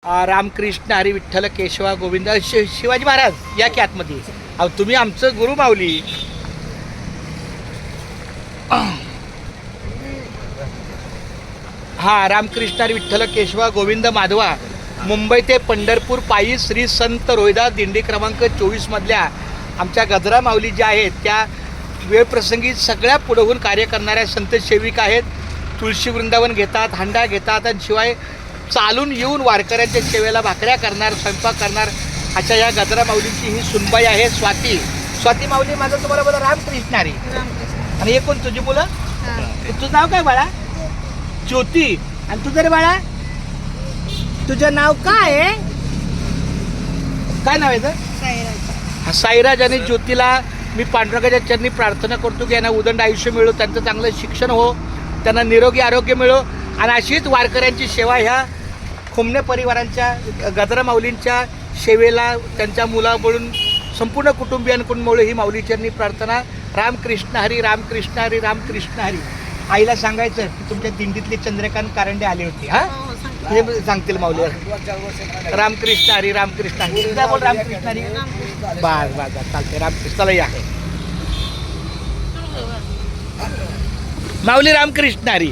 रामकृष्ण हरी विठ्ठल केशवा गोविंद शिवाजी महाराज या की आतमध्ये. अहो तुम्ही आमचं गुरु माऊली. हा रामकृष्ण हरी विठ्ठल केशवा गोविंद माधवा मुंबई ते पंढरपूर पायी श्री संत रोहिदास दिंडी क्रमांक 24 मधल्या आमच्या गजरा माऊली ज्या आहेत त्या वेळप्रसंगी सगळ्या पुढहून कार्य करणाऱ्या संत सेविका आहेत. तुळशी वृंदावन घेतात, हांडा घेतात आणि शिवाय चालून येऊन वारकऱ्यांच्या सेवेला भाकऱ्या करणार, स्वयंपाक करणार अशा या गजरा माऊलींची ही सुनबाई आहे स्वाती. स्वाती माऊली माझं तुम्हाला बोला रामकृष्ण हरी. आणि हे कोण तुझी मुलं? तुझं नाव काय बाळा? ज्योती. आणि तुझं रे बाळा तुझं नाव काय आहे? काय नाव आहे? साईराज. आणि ज्योतीला मी पांडुरंगाच्या चरणी प्रार्थना करतो की यांना उदंड आयुष्य मिळो, त्यांचं चांगलं शिक्षण हो, त्यांना निरोगी आरोग्य मिळो आणि अशीच वारकऱ्यांची सेवा ह्या खुमणे परिवारांच्या गजरा माऊलींच्या सेवेला त्यांच्या मुलाकडून संपूर्ण कुटुंबियांकडून मिळो ही माऊलीचरणी प्रार्थना. रामकृष्ण हरी, रामकृष्ण हरी, रामकृष्ण हरी. आईला सांगायचं की तुमच्या दिंडीतले चंद्रकांत कारंडे आले होते. हा हे सांगतील माऊली. रामकृष्ण हरी, रामकृष्ण हरी. बोल रामकृष्ण हरी. बास बास चालते. रामकृष्णाला या माऊली. रामकृष्ण हरी.